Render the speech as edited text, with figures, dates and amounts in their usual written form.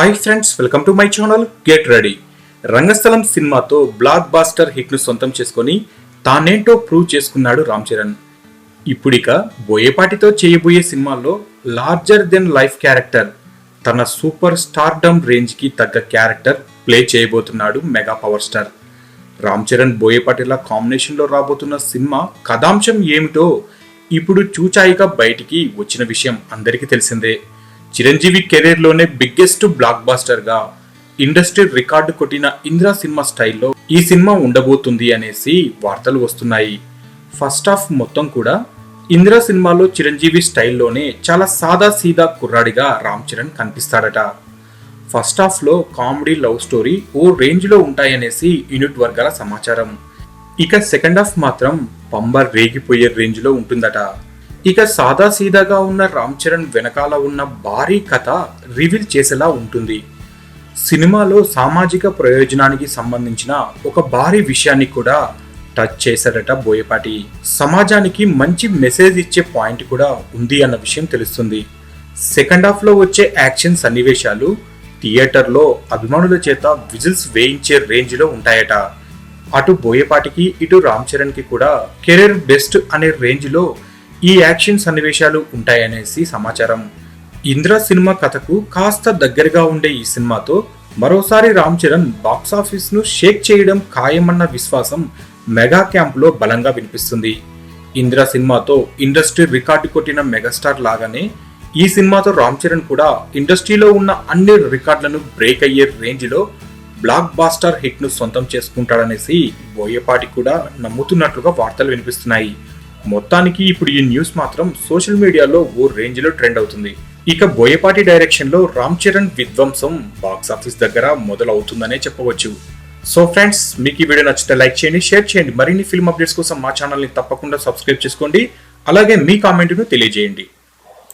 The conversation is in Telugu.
Hi friends, welcome to my channel get ready. Rangasthalam సినిమాతో బ్లాక్ బాస్టర్ హిట్ ను సొంతం చేసుకొని తానేంటో ప్రూవ్ చేసుకున్నాడు రామ్ చరణ్. ఇప్పుడిక బోయపాటితో చేయబోయే సినిమాల్లో లార్జర్ దెన్ లైఫ్ క్యారెక్టర్, తన సూపర్ స్టార్డమ్ రేంజ్ కి తగ్గ క్యారెక్టర్ ప్లే చేయబోతున్నాడు mega power star Ram Charan. బోయపాటిల కాంబినేషన్ లో రాబోతున్న సినిమా కథాంశం ఏమిటో ఇప్పుడు చూచాయిగా బయటికి వచ్చిన విషయం అందరికీ తెలిసిందే. చిరంజీవి కెరీర్ లోనే బిగ్గెస్ట్ బ్లాక్ బాస్టర్ గా ఇండస్ట్రీ రికార్డు కొట్టిన ఇంద్రా సినిమా స్టైల్లో ఈ సినిమా ఉండబోతుంది అనేసి వార్తలు వస్తున్నాయి. ఫస్ట్ హాఫ్ మొత్తం కూడా ఇంద్రా సినిమాలో చిరంజీవి స్టైల్లోనే చాలా సాదా సీదా కుర్రాడిగా రామ్ చరణ్ కనిపిస్తాడట. ఫస్ట్ హాఫ్ లో కామెడీ, లవ్ స్టోరీ ఓ రేంజ్ లో ఉంటాయనేసి యూనిట్ వర్గాల సమాచారం. ఇక సెకండ్ హాఫ్ మాత్రం పంబర్ రేగిపోయే రేంజ్ లో ఉంటుందట. ఇక సాదా సీదాగా ఉన్న రామ్ చరణ్ వెనకాల ఉన్న భారీ కథ రివీల్ చేసేలా ఉంటుంది. సినిమాలో సామాజిక ప్రయోజనానికి సంబంధించిన ఒక భారీ విషయాన్ని కూడా టచ్ చేశాడట బోయపాటి. సమాజానికి మంచి మెసేజ్ ఇచ్చే పాయింట్ కూడా ఉంది అన్న విషయం తెలుస్తుంది. సెకండ్ హాఫ్ లో వచ్చే యాక్షన్ సన్నివేశాలు థియేటర్లో అభిమానుల చేత విజిల్స్ వేయించే రేంజ్ లో ఉంటాయట. అటు బోయపాటికి ఇటు రామ్ చరణ్ కి కూడా కెరీర్ బెస్ట్ అనే రేంజ్ లో ఈ యాక్షన్ సన్నివేశాలు ఉంటాయనేసి సమాచారం. ఇంద్ర సినిమా కథకు కాస్త దగ్గరగా ఉండే ఈ సినిమాతో మరోసారి రామ్ చరణ్ బాక్సాఫీస్ ను షేక్ చేయడం ఖాయమన్న విశ్వాసం మెగా క్యాంప్ లో బలంగా వినిపిస్తుంది. ఇంద్ర సినిమాతో ఇండస్ట్రీ రికార్డు కొట్టిన మెగాస్టార్ లాగానే ఈ సినిమాతో రామ్ చరణ్ కూడా ఇండస్ట్రీలో ఉన్న అన్ని రికార్డులను బ్రేక్ అయ్యే రేంజ్ లో బ్లాక్ బాస్టర్ హిట్ ను సొంతం చేసుకుంటాడనేసి బోయపాటి కూడా నమ్ముతున్నట్లుగా వార్తలు వినిపిస్తున్నాయి. మొత్తానికి ఇప్పుడు ఈ న్యూస్ మాత్రం సోషల్ మీడియాలో ఓ రేంజ్ లో ట్రెండ్ అవుతుంది. ఇక బోయపాటి డైరెక్షన్ లో రామ్ చరణ్ విధ్వంసం బాక్స్ ఆఫీస్ దగ్గర మొదలవుతుందనే చెప్పవచ్చు. సో ఫ్రెండ్స్, మీకు ఈ వీడియో నచ్చితే లైక్ చేయండి, షేర్ చేయండి. మరిన్ని ఫిల్మ్ అప్డేట్స్ కోసం మా ఛానల్ ని తప్పకుండా సబ్స్క్రైబ్ చేసుకోండి. అలాగే మీ కామెంట్ ను తెలియజేయండి.